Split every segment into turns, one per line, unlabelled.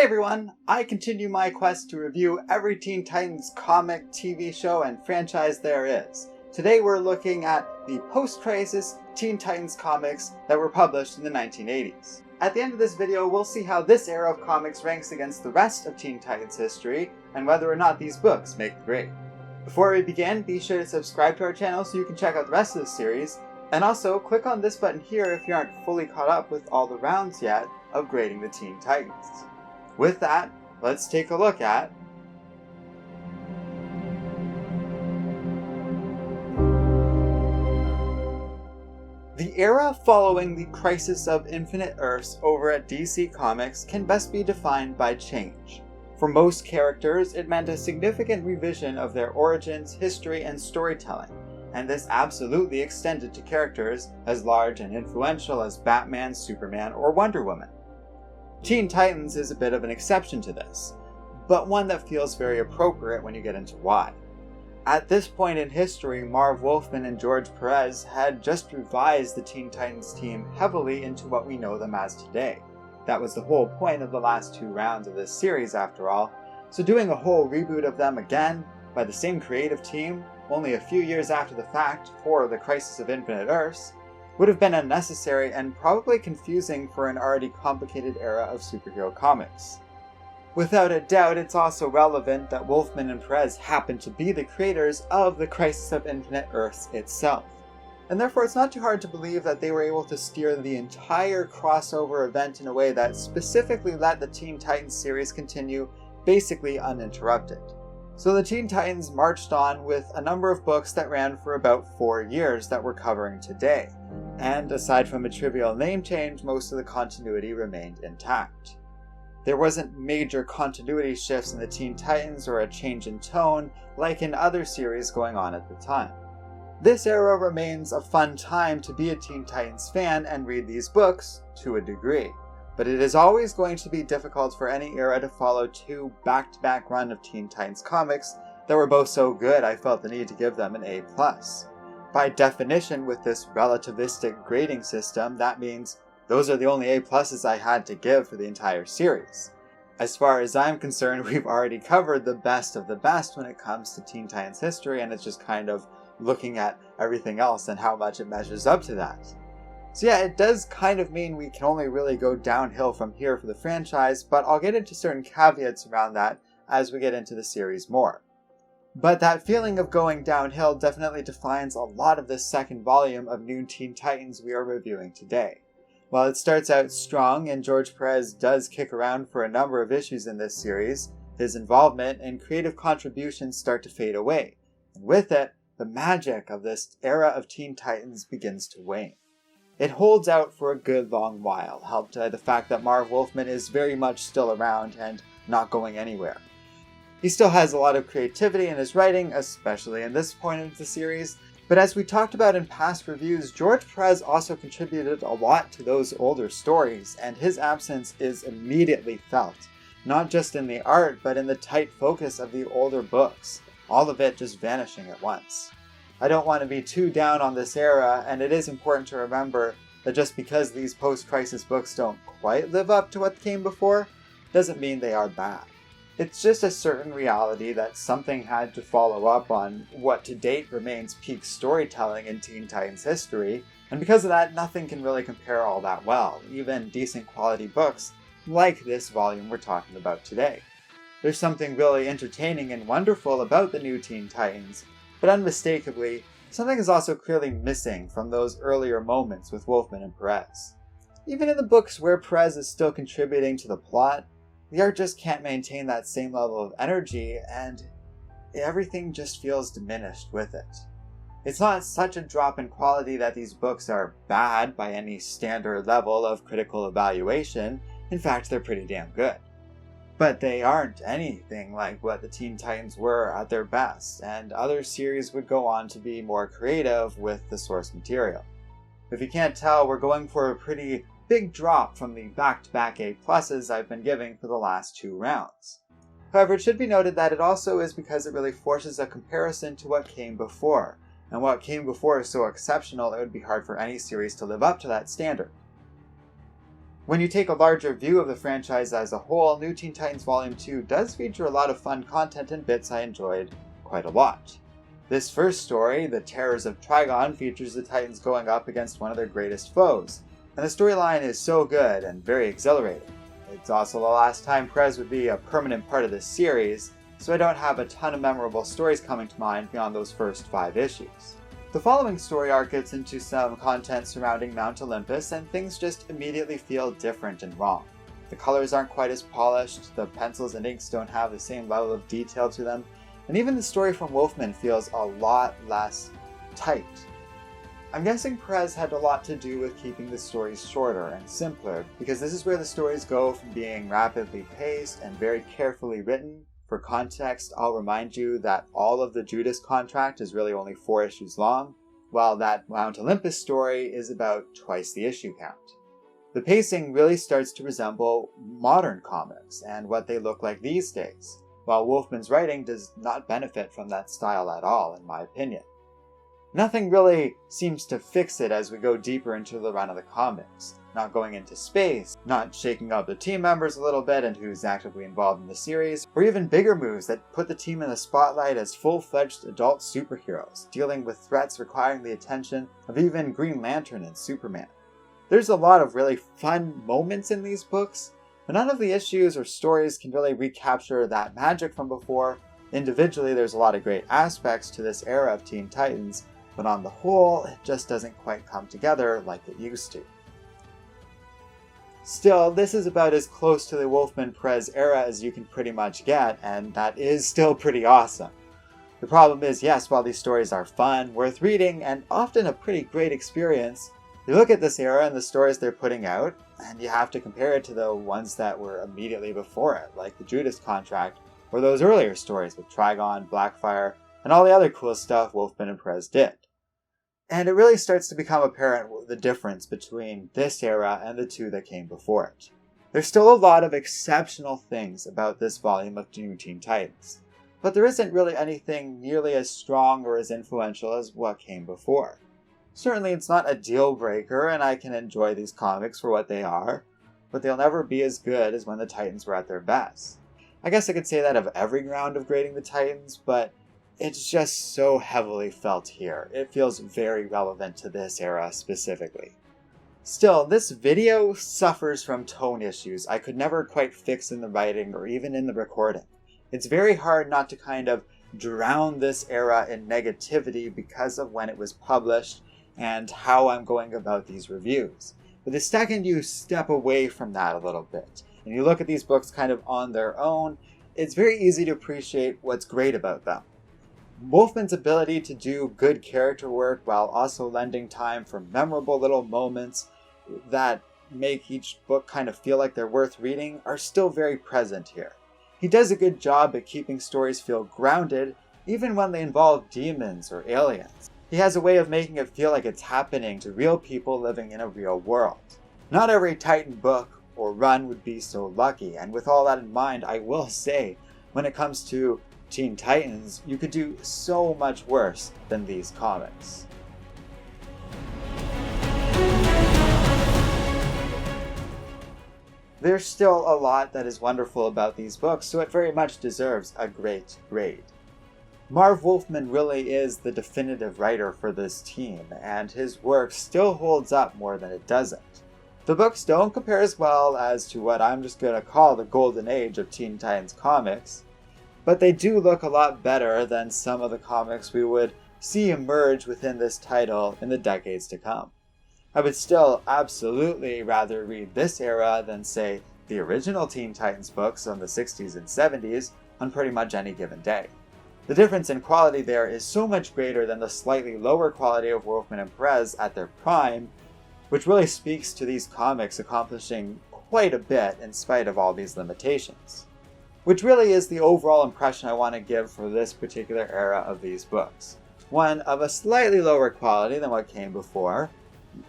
Hey everyone! I continue my quest to review every Teen Titans comic, TV show, and franchise there is. Today we're looking at the post-crisis Teen Titans comics that were published in the 1980s. At the end of this video, we'll see how this era of comics ranks against the rest of Teen Titans history, and whether or not these books make the grade. Before we begin, be sure to subscribe to our channel so you can check out the rest of the series, and also click on this button here if you aren't fully caught up with all the rounds yet of grading the Teen Titans. With that, let's take a look at the era following the Crisis of Infinite Earths over at DC Comics can best be defined by change. For most characters, it meant a significant revision of their origins, history, and storytelling, and this absolutely extended to characters as large and influential as Batman, Superman, or Wonder Woman. Teen Titans is a bit of an exception to this, but one that feels very appropriate when you get into why. At this point in history, Marv Wolfman and George Perez had just revised the Teen Titans team heavily into what we know them as today. That was the whole point of the last two rounds of this series after all, so doing a whole reboot of them again, by the same creative team, only a few years after the fact for the Crisis of Infinite Earths, would have been unnecessary and probably confusing for an already complicated era of superhero comics. Without a doubt, it's also relevant that Wolfman and Perez happen to be the creators of the Crisis of Infinite Earths itself, and therefore it's not too hard to believe that they were able to steer the entire crossover event in a way that specifically let the Teen Titans series continue basically uninterrupted. So the Teen Titans marched on with a number of books that ran for about 4 years that we're covering today, and aside from a trivial name change, most of the continuity remained intact. There wasn't major continuity shifts in the Teen Titans or a change in tone like in other series going on at the time. This era remains a fun time to be a Teen Titans fan and read these books, to a degree. But it is always going to be difficult for any era to follow two back-to-back run of Teen Titans comics that were both so good I felt the need to give them an A+. By definition, with this relativistic grading system, that means those are the only A+s I had to give for the entire series. As far as I'm concerned, we've already covered the best of the best when it comes to Teen Titans history, and it's just kind of looking at everything else and how much it measures up to that. So yeah, it does kind of mean we can only really go downhill from here for the franchise, but I'll get into certain caveats around that as we get into the series more. But that feeling of going downhill definitely defines a lot of this second volume of New Teen Titans we are reviewing today. While it starts out strong and George Perez does kick around for a number of issues in this series, his involvement and creative contributions start to fade away, and with it, the magic of this era of Teen Titans begins to wane. It holds out for a good long while, helped by the fact that Marv Wolfman is very much still around and not going anywhere. He still has a lot of creativity in his writing, especially in this point of the series, but as we talked about in past reviews, George Perez also contributed a lot to those older stories, and his absence is immediately felt, not just in the art, but in the tight focus of the older books, all of it just vanishing at once. I don't want to be too down on this era, and it is important to remember that just because these post-crisis books don't quite live up to what came before, doesn't mean they are bad. It's just a certain reality that something had to follow up on what to date remains peak storytelling in Teen Titans history, and because of that, nothing can really compare all that well, even decent quality books like this volume we're talking about today. There's something really entertaining and wonderful about the new Teen Titans, but unmistakably, something is also clearly missing from those earlier moments with Wolfman and Perez. Even in the books where Perez is still contributing to the plot, the art just can't maintain that same level of energy, and everything just feels diminished with it. It's not such a drop in quality that these books are bad by any standard level of critical evaluation. In fact, they're pretty damn good. But they aren't anything like what the Teen Titans were at their best, and other series would go on to be more creative with the source material. If you can't tell, we're going for a pretty big drop from the back-to-back A+s I've been giving for the last two rounds. However, it should be noted that it also is because it really forces a comparison to what came before, and what came before is so exceptional it would be hard for any series to live up to that standard. When you take a larger view of the franchise as a whole, New Teen Titans Volume 2 does feature a lot of fun content and bits I enjoyed quite a lot. This first story, The Terrors of Trigon, features the Titans going up against one of their greatest foes, and the storyline is so good and very exhilarating. It's also the last time Perez would be a permanent part of this series, so I don't have a ton of memorable stories coming to mind beyond those first 5 issues. The following story arc gets into some content surrounding Mount Olympus, and things just immediately feel different and wrong. The colors aren't quite as polished, the pencils and inks don't have the same level of detail to them, and even the story from Wolfman feels a lot less tight. I'm guessing Perez had a lot to do with keeping the stories shorter and simpler, because this is where the stories go from being rapidly paced and very carefully written. For context, I'll remind you that all of the Judas contract is really only 4 issues long, while that Mount Olympus story is about twice the issue count. The pacing really starts to resemble modern comics and what they look like these days, while Wolfman's writing does not benefit from that style at all, in my opinion. Nothing really seems to fix it as we go deeper into the run of the comics. Not going into space, not shaking up the team members a little bit and who's actively involved in the series, or even bigger moves that put the team in the spotlight as full-fledged adult superheroes, dealing with threats requiring the attention of even Green Lantern and Superman. There's a lot of really fun moments in these books, but none of the issues or stories can really recapture that magic from before. Individually, there's a lot of great aspects to this era of Teen Titans, but on the whole, it just doesn't quite come together like it used to. Still, this is about as close to the Wolfman-Perez era as you can pretty much get, and that is still pretty awesome. The problem is, yes, while these stories are fun, worth reading, and often a pretty great experience, you look at this era and the stories they're putting out, and you have to compare it to the ones that were immediately before it, like the Judas contract, or those earlier stories with Trigon, Blackfire, and all the other cool stuff Wolfman and Perez did. And it really starts to become apparent the difference between this era and the 2 that came before it. There's still a lot of exceptional things about this volume of New Teen Titans, but there isn't really anything nearly as strong or as influential as what came before. Certainly it's not a deal breaker, and I can enjoy these comics for what they are, but they'll never be as good as when the Titans were at their best. I guess I could say that of every round of grading the Titans, but it's just so heavily felt here. It feels very relevant to this era specifically. Still, this video suffers from tone issues I could never quite fix in the writing or even in the recording. It's very hard not to kind of drown this era in negativity because of when it was published and how I'm going about these reviews. But the second you step away from that a little bit, and you look at these books kind of on their own, it's very easy to appreciate what's great about them. Wolfman's ability to do good character work while also lending time for memorable little moments that make each book kind of feel like they're worth reading are still very present here. He does a good job at keeping stories feel grounded even when they involve demons or aliens. He has a way of making it feel like it's happening to real people living in a real world. Not every Titan book or run would be so lucky, and with all that in mind, I will say, when it comes to Teen Titans, you could do so much worse than these comics. There's still a lot that is wonderful about these books, so it very much deserves a great grade. Marv Wolfman really is the definitive writer for this team, and his work still holds up more than it doesn't. The books don't compare as well as to what I'm just going to call the golden age of Teen Titans comics, but they do look a lot better than some of the comics we would see emerge within this title in the decades to come. I would still absolutely rather read this era than, say, the original Teen Titans books from the 60s and 70s on pretty much any given day. The difference in quality there is so much greater than the slightly lower quality of Wolfman and Perez at their prime, which really speaks to these comics accomplishing quite a bit in spite of all these limitations. Which really is the overall impression I want to give for this particular era of these books. One of a slightly lower quality than what came before,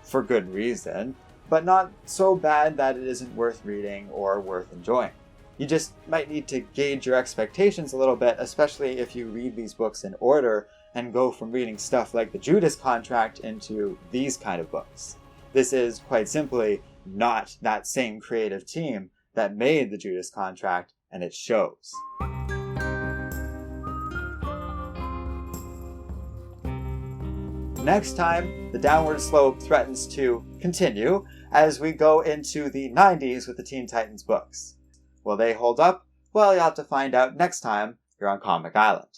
for good reason, but not so bad that it isn't worth reading or worth enjoying. You just might need to gauge your expectations a little bit, especially if you read these books in order and go from reading stuff like the Judas contract into these kind of books. This is, quite simply, not that same creative team that made the Judas Contract, and it shows. Next time, the downward slope threatens to continue as we go into the 90s with the Teen Titans books. Will they hold up? Well, you'll have to find out next time here on Comic Island.